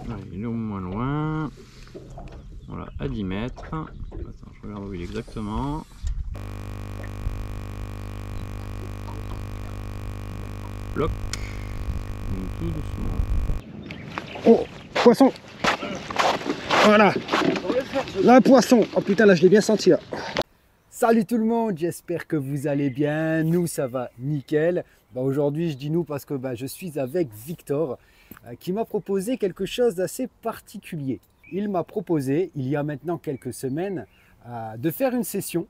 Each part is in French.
Là, il est au moins loin. Voilà, à 10 mètres. Attends, je regarde où il est exactement. Bloc. Donc, tout doucement. Oh, poisson. Voilà. Là, un poisson. Oh putain, là, je l'ai bien senti là. Salut tout le monde, j'espère que vous allez bien. Nous, ça va nickel. Aujourd'hui, je dis nous parce que je suis avec Victor qui m'a proposé quelque chose d'assez particulier. Il m'a proposé, il y a maintenant quelques semaines, de faire une session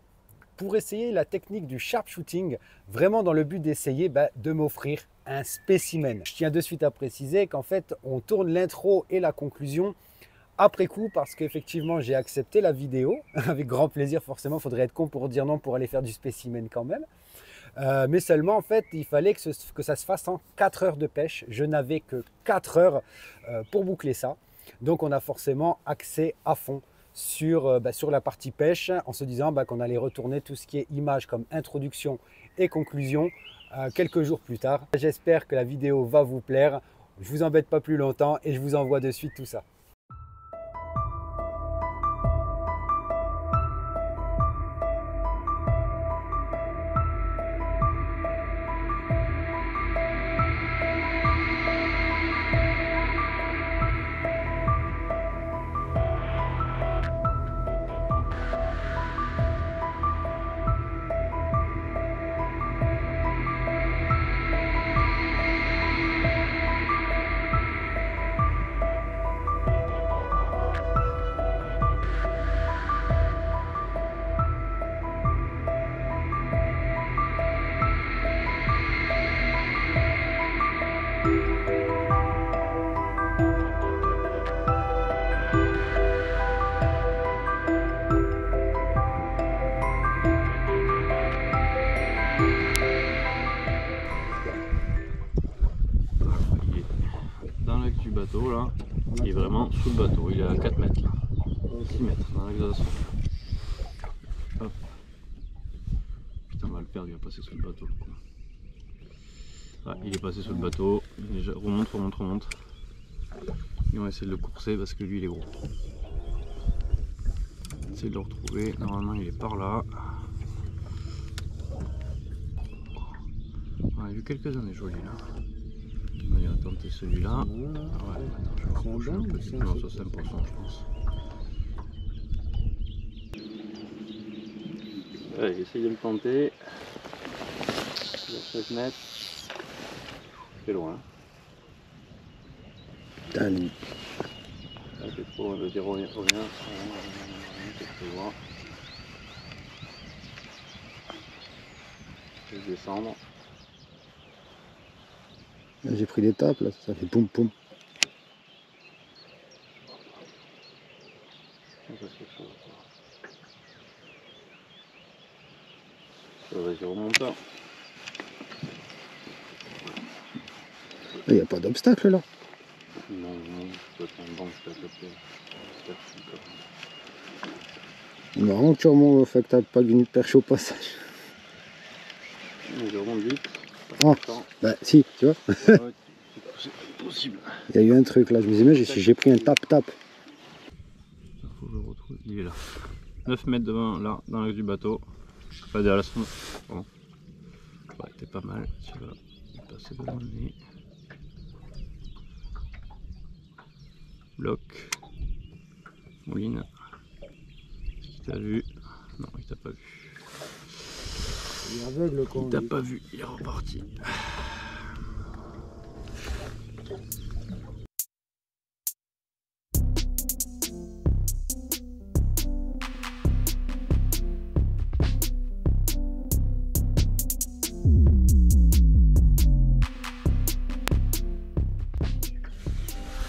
pour essayer la technique du sharpshooting, vraiment dans le but d'essayer de m'offrir un spécimen. Je tiens de suite à préciser qu'en fait, on tourne l'intro et la conclusion après coup, parce qu'effectivement j'ai accepté la vidéo avec grand plaisir. Forcément, il faudrait être con pour dire non pour aller faire du spécimen quand même, mais seulement en fait il fallait que ça se fasse en 4 heures de pêche. Je n'avais que 4 heures pour boucler ça, donc on a forcément accès à fond sur la partie pêche, en se disant qu'on allait retourner tout ce qui est image comme introduction et conclusion quelques jours plus tard. J'espère que la vidéo va vous plaire. Je vous embête pas plus longtemps et je vous envoie de suite tout ça. Bateau là, il est vraiment sous le bateau, il est à 4 mètres là, 6 mètres dans l'exhaustion. Hop. Putain, on va le perdre, il va passer sous le bateau. Il est passé sous le bateau, il remonte, remonte. Et on va essayer de le courser parce que lui il est gros. Essayer de le retrouver, normalement il est par là. On a vu quelques-uns des jolis là. On va tenter celui-là. Ouais, je vais rapprocher un petit peu. Non, ça c'est un poisson, je pense. Allez, essaye de le tenter. Il y a 7 mètres. C'est loin. Putain, lui. Là, c'est trop, on veut dire reviens. C'est trop loin. Je vais descendre. J'ai pris l'étape, là, ça fait poum poum. Vas-y, remonte là. Il n'y a pas d'obstacle là. Non, c'est pas un banc, c'est à côté. C'est marrant que tu remontes au fait que t'as pas une perche au passage. Je remonte vite. Ah, si, tu vois. Ouais, c'est possible. Il y a eu un truc là, je me disais, mais j'ai pris un tap-tap. Faut que je le retrouve, il est là. 9 mètres devant, là, dans l'axe du bateau. Pas derrière la sonde. Bon. Ouais, t'es pas mal, tu vas passer devant le nez. Bloc. Mouline. Est-ce qu'il t'a vu? Non, il t'a pas vu. Il est aveugle, quoi. Il t'a pas vu, il est reparti.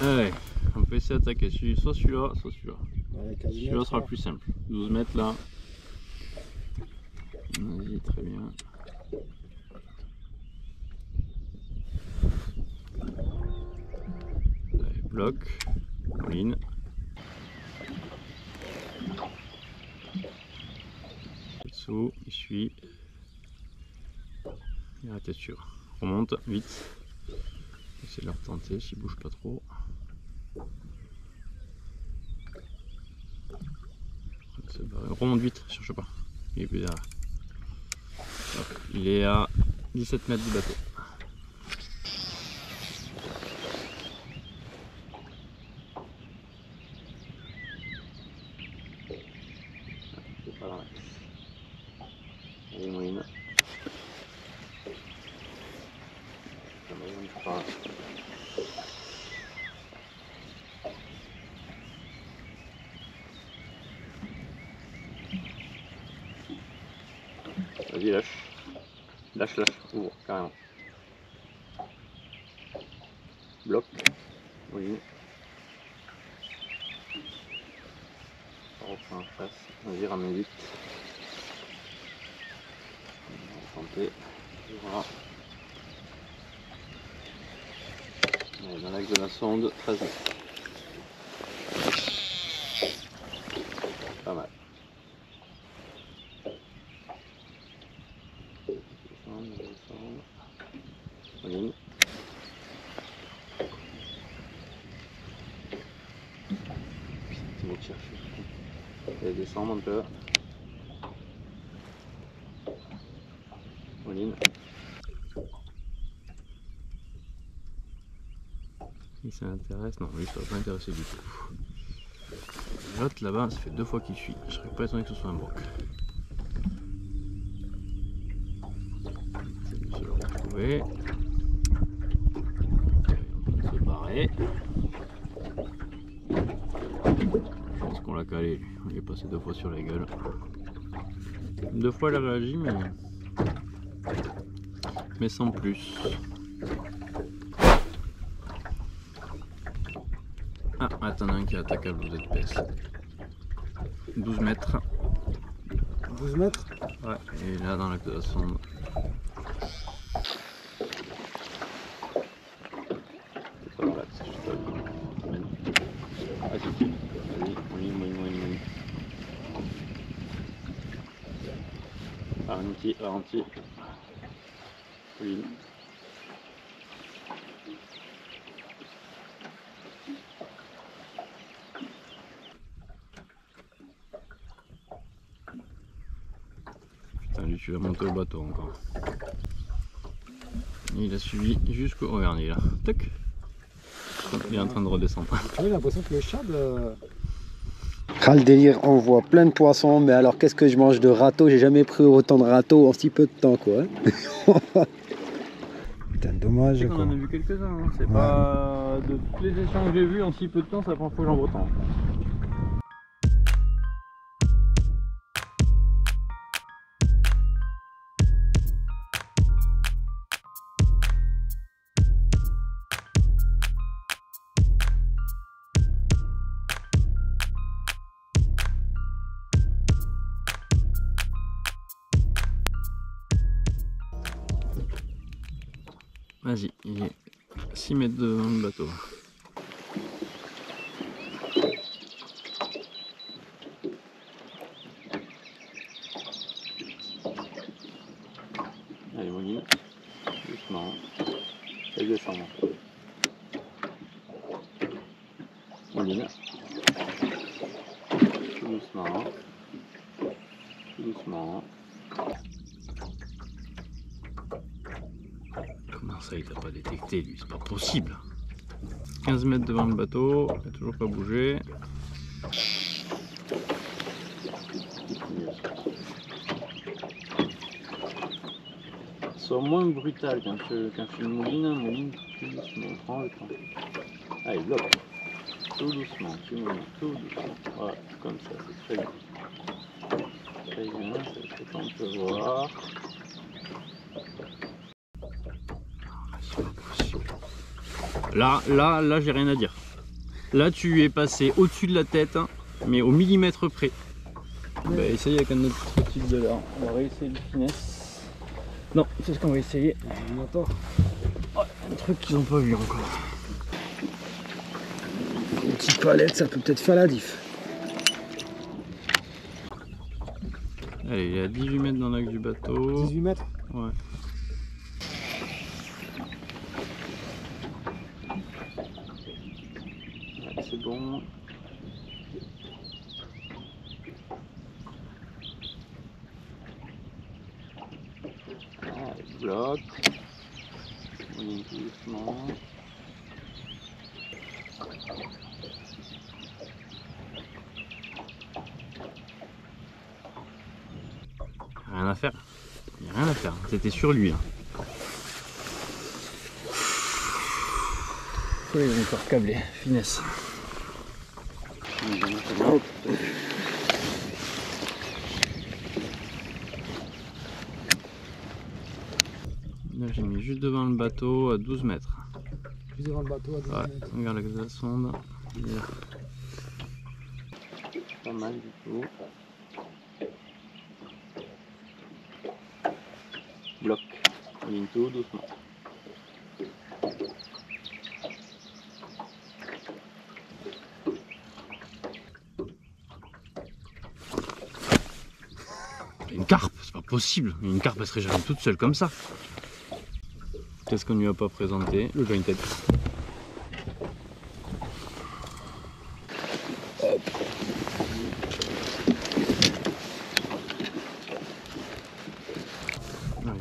Allez, on peut essayer d'attaquer soit celui-là, soit celui-là. Celui-là sera le plus simple. 12 mètres là. Vas-y, très bien. Allez, bloc, mouline. Dessous, il suit. Il a la tête sûre. Remonte, vite. Essayer de le retenter s'il bouge pas trop. Remonte vite, cherche pas. Il est plus derrière. Hop, il est à 17 mètres du bateau. C'est pas dans l'axe. Allez, moyenne. La moyenne, c'est pas. Vas-y, lâche. Lâche, lâche. Ouvre, carrément. Bloc. Oui. On reprend en face. Vas-y, ramène vite. On va tenter. Voilà. Allez, dans l'axe de la sonde, 13 mètres. Pas mal. Descendre. Moyenne. Tu vas te chercher. Et descendre un peu. Moyenne. Si ça intéresse, non, lui ça va pas intéresser du tout. L'autre là-bas, ça fait 2 fois qu'il suit. Je serais pas étonné que ce soit un broc. C'est lui, je le retrouver. Il est en train de se barrer. Je pense qu'on l'a calé lui. On lui est passé 2 fois sur la gueule. 2 fois il a réagi, mais sans plus. Ah, attends, un qui attaque à l'eau d'espèce. 12 mètres. 12 mètres. Ouais, et là dans l'axe de la sonde. C'est pas dans l'axe, je sais pas. Amène. Vas-y, moyenne. Ralenti. Oui. Putain, lui tu vas monter au bateau encore. Il a suivi jusqu'au... Oh regarde, il est là. Tac. Il est en train de redescendre. Tu as l'impression que le shad... Le délire, on voit plein de poissons, mais alors qu'est-ce que je mange de râteaux? J'ai jamais pris autant de râteaux en si peu de temps, quoi. Putain, dommage. On en a vu quelques-uns, hein. C'est ouais. Pas de tous les échanges que j'ai vus en si peu de temps, c'est la première fois que j'en vois autant. Vas-y, il est 6 mètres devant le bateau. Allez, moline, doucement, et descendre. Moline, tout doucement, tout doucement. Comment ça, il t'a pas détecté lui? C'est pas possible. 15 mètres devant le bateau, il n'a toujours pas bougé. Sois moins brutal quand tu mouline plus doucement, prends le temps. Allez, bloc. Tout doucement, tu moulines, tout doucement. Voilà, comme ça, c'est très bien. Très bien, c'est comme on peut voir. Là, j'ai rien à dire. Là, tu es passé au-dessus de la tête, hein, mais au millimètre près. On va essayer avec un autre type de leurre. On va réessayer le finesse. Non, c'est ce qu'on va essayer. Oh, un truc qu'ils n'ont pas vu encore. Une petite palette, ça peut peut-être faire la diff. Allez, il est à 18 mètres dans l'axe du bateau. 18 mètres? Ouais. C'est bon. bloc. Mouline tout doucement. Rien à faire. Il n'y a rien à faire. C'était sur lui. Là. Oui, il est encore câblé. Finesse. Là, j'ai mis juste devant le bateau à 12 mètres. Juste devant le bateau à 12 mètres. Regarde la sonde. Pas mal du tout. Bloc. Ligne tout doucement. Une carpe, c'est pas possible. Une carpe, elle serait jamais toute seule comme ça. Qu'est-ce qu'on lui a pas présenté? Le jointed.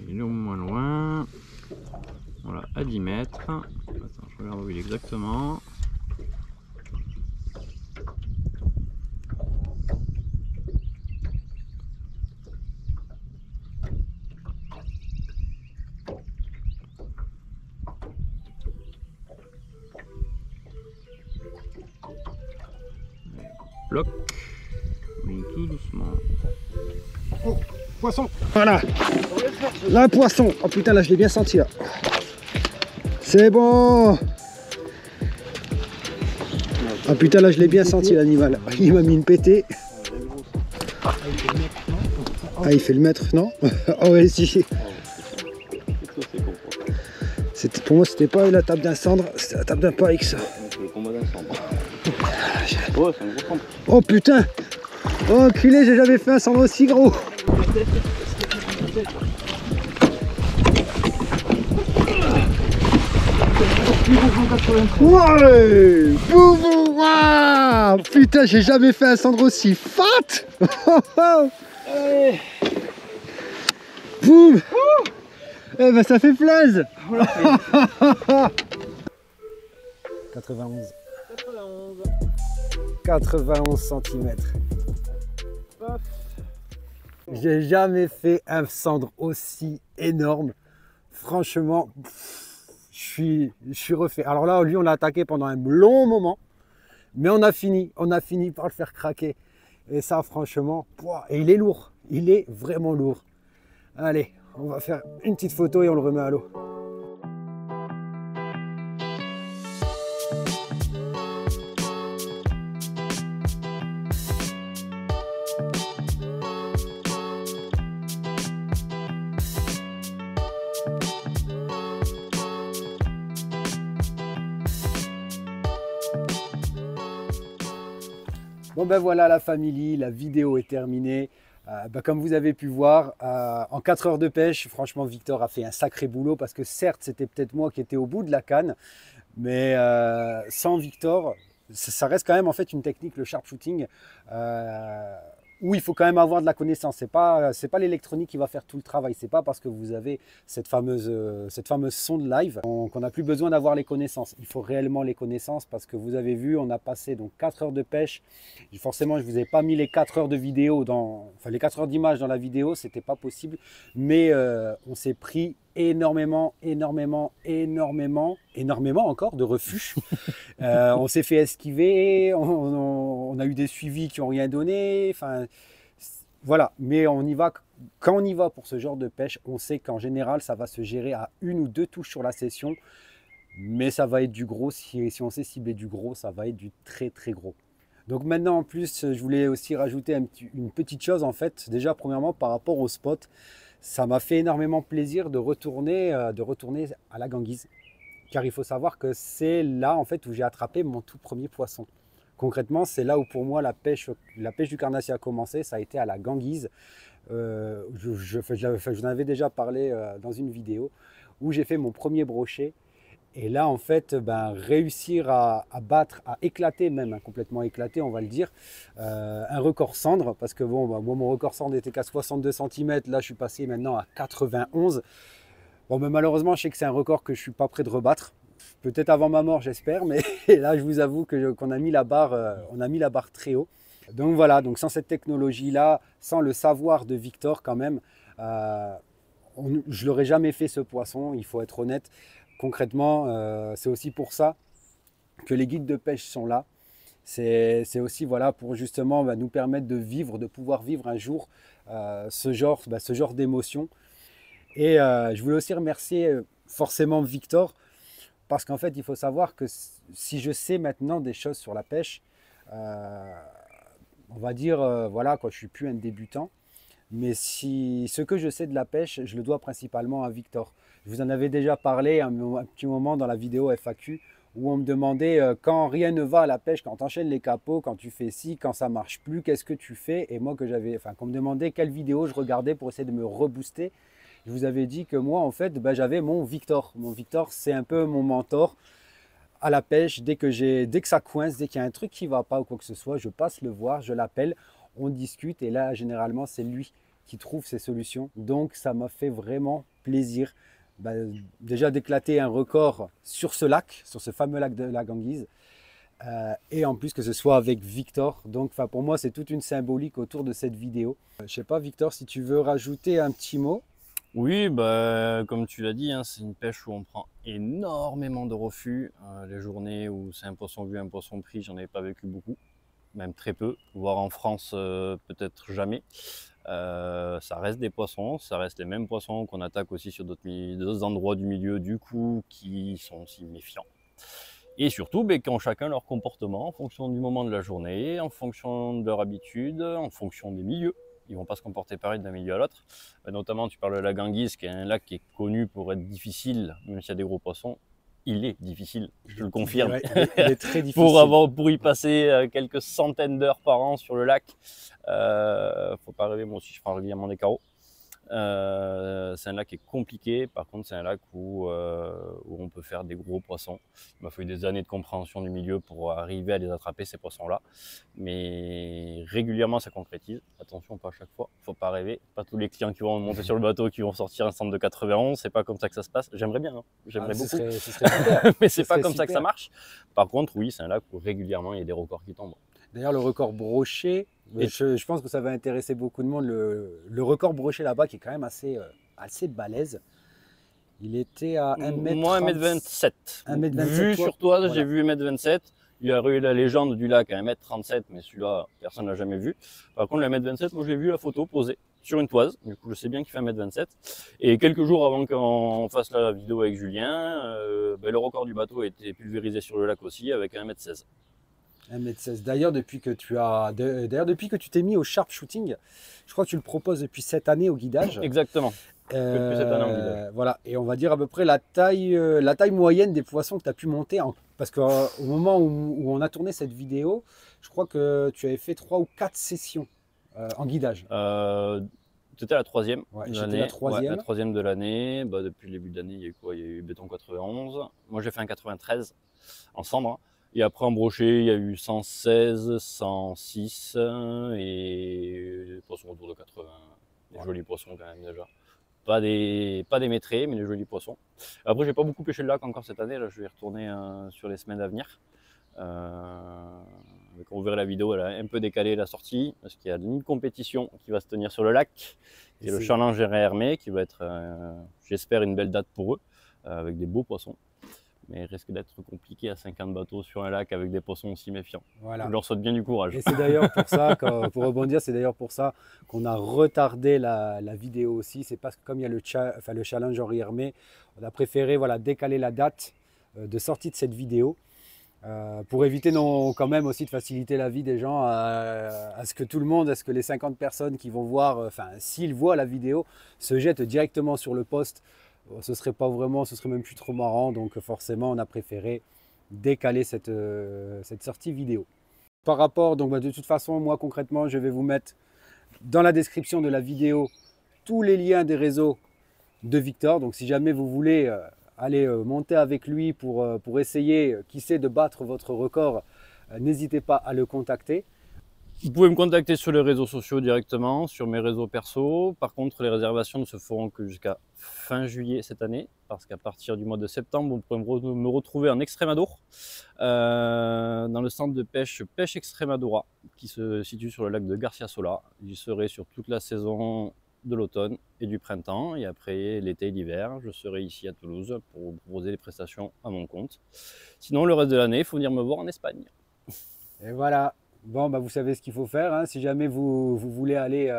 Il est au moins loin. Voilà, à 10 mètres. Attends, je regarde où il est exactement. Bloc. Mais tout doucement. Oh, poisson. Voilà. Là, un poisson. Oh putain, là, je l'ai bien senti. Là. C'est bon. Ah putain, là, je l'ai bien senti, l'animal. Il m'a mis une pétée. Ah, il fait le mètre, non? Oh, ouais, si. Pour moi, c'était pas la table d'un cendre, c'était la table d'un pike, ça. Oh putain! Oh enculé, j'ai jamais fait un cendre aussi gros! Ouais! Boum! Waouh! Putain, j'ai jamais fait un cendre aussi fat! Boum! Eh ben ça fait plaisir! 91. 91 cm. J'ai jamais fait un cendre aussi énorme. Franchement, je suis refait. Alors là, lui, on l'a attaqué pendant un long moment, mais on a fini par le faire craquer. Et ça, franchement, et il est lourd. Il est vraiment lourd. Allez, on va faire une petite photo et on le remet à l'eau. Bon ben voilà la famille, la vidéo est terminée. Comme vous avez pu voir, en 4 heures de pêche, franchement Victor a fait un sacré boulot parce que certes c'était peut-être moi qui étais au bout de la canne, mais sans Victor, ça reste quand même en fait une technique, le sharpshooting, où il faut quand même avoir de la connaissance. C'est pas l'électronique qui va faire tout le travail. C'est pas parce que vous avez cette fameuse sonde live qu'on n'a plus besoin d'avoir les connaissances. Il faut réellement les connaissances parce que vous avez vu, on a passé donc 4 heures de pêche. Forcément, je vous ai pas mis les 4 heures de vidéo les 4 heures d'image dans la vidéo, c'était pas possible. Mais on s'est pris énormément encore de refus. On s'est fait esquiver, on a eu des suivis qui n'ont rien donné. Enfin, voilà, mais on y va. Quand on y va pour ce genre de pêche, on sait qu'en général, ça va se gérer à 1 ou 2 touches sur la session. Mais ça va être du gros. Si on sait cibler du gros, ça va être du très gros. Donc maintenant, en plus, je voulais aussi rajouter une petite chose en fait. Déjà, premièrement, par rapport au spot, ça m'a fait énormément plaisir de retourner à la Ganguise. Car il faut savoir que c'est là en fait où j'ai attrapé mon tout premier poisson. Concrètement, c'est là où pour moi la pêche du carnassier a commencé, ça a été à la Ganguise. Je vous en avais déjà parlé dans une vidéo où j'ai fait mon premier brochet. Et là, en fait, réussir à battre, à éclater même, hein, complètement éclaté, on va le dire, un record cendre, parce que bon, moi, mon record cendre était qu'à 62 cm, là, je suis passé maintenant à 91. Bon, mais malheureusement, je sais que c'est un record que je ne suis pas prêt de rebattre. Peut-être avant ma mort, j'espère, mais là, je vous avoue qu'on a mis la barre très haut. Donc voilà, donc sans cette technologie-là, sans le savoir de Victor quand même, je l'aurais jamais fait ce poisson, il faut être honnête. Concrètement, c'est aussi pour ça que les guides de pêche sont là. C'est aussi voilà, pour justement nous permettre de pouvoir vivre un jour ce genre d'émotion. Et je voulais aussi remercier forcément Victor, parce qu'en fait, il faut savoir que si je sais maintenant des choses sur la pêche, on va dire, voilà, quoi, je ne suis plus un débutant. Mais ce que je sais de la pêche, je le dois principalement à Victor. Je vous en avais déjà parlé un petit moment dans la vidéo FAQ où on me demandait quand rien ne va à la pêche, quand tu enchaînes les capots, quand tu fais ci, quand ça marche plus, qu'est-ce que tu fais? Et moi, qu'on me demandait quelle vidéo je regardais pour essayer de me rebooster, je vous avais dit que moi, en fait, j'avais mon Victor. Mon Victor, c'est un peu mon mentor à la pêche. Dès que ça coince, dès qu'il y a un truc qui ne va pas ou quoi que ce soit, je passe le voir, je l'appelle, on discute et là, généralement, c'est lui qui trouve ses solutions. Donc, ça m'a fait vraiment plaisir déjà d'éclater un record sur ce lac, sur ce fameux lac de la Ganguise. Et en plus que ce soit avec Victor. Donc, pour moi, c'est toute une symbolique autour de cette vidéo. Je ne sais pas, Victor, si tu veux rajouter un petit mot. Oui, comme tu l'as dit, hein, c'est une pêche où on prend énormément de refus. Les journées où c'est un poisson vu, un poisson pris, j'en avais pas vécu beaucoup, même très peu, voire en France peut-être jamais. Ça reste des poissons, ça reste les mêmes poissons qu'on attaque aussi sur d'autres endroits du milieu, du coup, qui sont aussi méfiants. Et surtout, qui ont chacun leur comportement en fonction du moment de la journée, en fonction de leur habitude, en fonction des milieux. Ils ne vont pas se comporter pareil d'un milieu à l'autre. Notamment, tu parles de la Ganguise, qui est un lac qui est connu pour être difficile, même s'il y a des gros poissons. Il est difficile, je le confirme. Ouais, il est très difficile. pour y passer quelques centaines d'heures par an sur le lac, faut pas rêver, moi aussi je prends régulièrement des carreaux. C'est un lac qui est compliqué, par contre c'est un lac où on peut faire des gros poissons. Il m'a fallu des années de compréhension du milieu pour arriver à les attraper, ces poissons-là. Mais régulièrement ça concrétise. Attention, pas à chaque fois, faut pas rêver. Pas tous les clients qui vont monter sur le bateau qui vont sortir un centre de 91, c'est pas comme ça que ça se passe. J'aimerais bien, hein. J'aimerais beaucoup. Ce serait super. Mais c'est pas comme ça que ça marche. Par contre, oui, c'est un lac où régulièrement il y a des records qui tombent. D'ailleurs, le record brochet, je pense que ça va intéresser beaucoup de monde. Le record brochet là-bas qui est quand même assez balèze. Il était à 1m30. Moi, 1m27. 1m27. Vu sur toi, voilà. J'ai vu 1m27. Il y a eu la légende du lac à 1m37, mais celui-là, personne ne l'a jamais vu. Par contre, le 1m27, moi j'ai vu la photo posée sur une toise. Du coup, je sais bien qu'il fait 1m27. Et quelques jours avant qu'on fasse la vidéo avec Julien, le record du bateau a été pulvérisé sur le lac aussi avec 1m16. 1m16. D'ailleurs, depuis que tu t'es mis au sharpshooting, je crois que tu le proposes depuis cette année au guidage. Exactement. Depuis cette année au guidage. Voilà, et on va dire à peu près la taille moyenne des poissons que tu as pu monter. Parce qu'au moment où on a tourné cette vidéo, je crois que tu avais fait 3 ou 4 sessions en guidage. C'était la troisième de l'année. La troisième de l'année. Depuis le début de l'année, il y a eu quoi? Il y a eu béton 91. Moi, j'ai fait un 93 en cendre. Et après, en brochet, il y a eu 116, 106 et des poissons autour de 80. Des jolis poissons quand même déjà. Pas des métrés, mais des jolis poissons. Après, j'ai pas beaucoup pêché le lac encore cette année. Là, je vais y retourner sur les semaines à venir. Quand vous verrez la vidéo, elle a un peu décalé la sortie parce qu'il y a une compétition qui va se tenir sur le lac. C'est le Challenge Hermé qui va être, j'espère, une belle date pour eux avec des beaux poissons. Mais il risque d'être compliqué à 50 bateaux sur un lac avec des poissons aussi méfiants. Voilà. Je leur souhaite bien du courage. Et c'est d'ailleurs pour ça, pour rebondir, c'est d'ailleurs pour ça qu'on a retardé la vidéo aussi. C'est parce que comme il y a le challenge Henri Hermé, on a préféré décaler la date de sortie de cette vidéo pour éviter quand même aussi de faciliter la vie des gens à ce que tout le monde, à ce que les 50 personnes qui vont voir, s'ils voient la vidéo, se jettent directement sur le post. Ce serait même plus trop marrant, donc forcément on a préféré décaler cette sortie vidéo. Par rapport, donc de toute façon, moi concrètement, je vais vous mettre dans la description de la vidéo tous les liens des réseaux de Victor. Donc si jamais vous voulez aller monter avec lui pour essayer, qui sait, de battre votre record, n'hésitez pas à le contacter. Vous pouvez me contacter sur les réseaux sociaux directement, sur mes réseaux perso. Par contre, les réservations ne se feront que jusqu'à fin juillet cette année, parce qu'à partir du mois de septembre, vous pourrez me retrouver en Extrémadour, dans le centre de pêche Pêche Extrémadura, qui se situe sur le lac de Garcia Sola. J'y serai sur toute la saison de l'automne et du printemps, et après l'été et l'hiver, je serai ici à Toulouse pour vous proposer des prestations à mon compte. Sinon, le reste de l'année, il faut venir me voir en Espagne. Et voilà. Bon, bah, vous savez ce qu'il faut faire. Hein. Si jamais vous voulez aller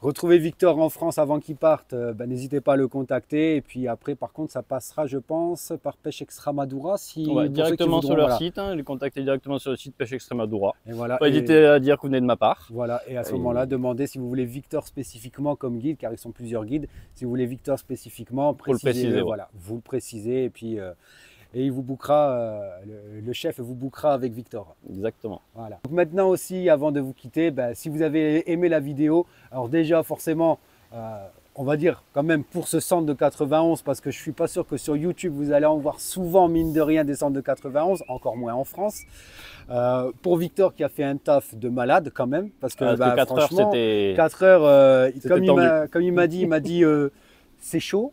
retrouver Victor en France avant qu'il parte, bah, n'hésitez pas à le contacter. Et puis après, par contre, ça passera, je pense, par Pêche Extremadura. Ouais, directement sur leur site, hein, les contacter directement sur le site Pêche Extremadura. Et voilà. Pas hésiter à dire que vous venez de ma part. Voilà, et à ce moment-là, demandez si vous voulez Victor spécifiquement comme guide, car ils sont plusieurs guides. Si vous voulez Victor spécifiquement, précisez, voilà, vous le précisez, et puis et il vous bookera, le chef vous bookera avec Victor. Exactement. Voilà. Donc maintenant aussi, avant de vous quitter, bah, si vous avez aimé la vidéo, alors déjà forcément, on va dire quand même pour ce centre de 91, parce que je ne suis pas sûr que sur YouTube vous allez en voir souvent, mine de rien, des centres de 91, encore moins en France. Pour Victor qui a fait un taf de malade quand même, parce que, bah, 4 heures, c'était 4 heures, comme il m'a dit c'est chaud,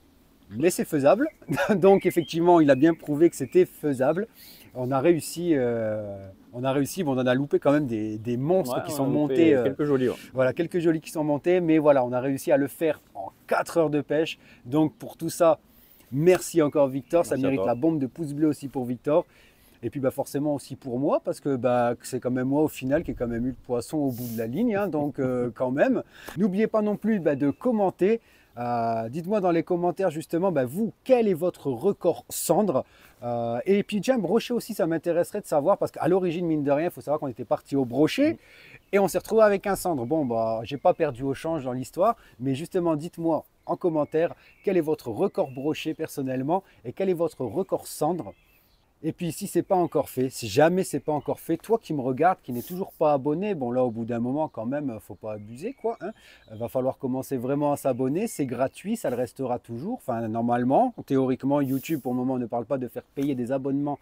mais c'est faisable. Donc effectivement, il a bien prouvé que c'était faisable. On a réussi, bon, on en a loupé quand même des monstres qui sont montés. Quelques jolis. Ouais. Voilà, quelques jolis qui sont montés, mais voilà, on a réussi à le faire en 4 heures de pêche. Donc pour tout ça, merci encore Victor. Ça mérite la bombe de pouce bleu aussi pour Victor. Et puis bah, forcément aussi pour moi, parce que bah, c'est quand même moi au final qui ai quand même eu le poisson au bout de la ligne. Hein, donc quand même, n'oubliez pas non plus bah, de commenter. Dites-moi dans les commentaires justement, bah, vous, quel est votre record cendre, et puis tiens, brochet aussi, ça m'intéresserait de savoir, parce qu'à l'origine, mine de rien, il faut savoir qu'on était parti au brochet et on s'est retrouvé avec un cendre. Bon, bah, j'ai pas perdu au change dans l'histoire, mais justement, dites-moi en commentaire quel est votre record brochet personnellement et quel est votre record cendre. Et puis si c'est pas encore fait, si jamais c'est pas encore fait, toi qui me regardes, qui n'es toujours pas abonné, bon là au bout d'un moment quand même, faut pas abuser quoi. Hein. Va falloir commencer vraiment à s'abonner, c'est gratuit, ça le restera toujours. Enfin normalement, théoriquement YouTube pour le moment ne parle pas de faire payer des abonnements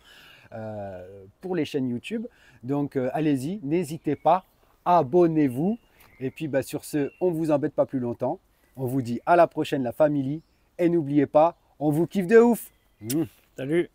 pour les chaînes YouTube. Donc allez-y, n'hésitez pas, abonnez-vous. Et puis bah, sur ce, on ne vous embête pas plus longtemps. On vous dit à la prochaine la famille. Et n'oubliez pas, on vous kiffe de ouf. Salut.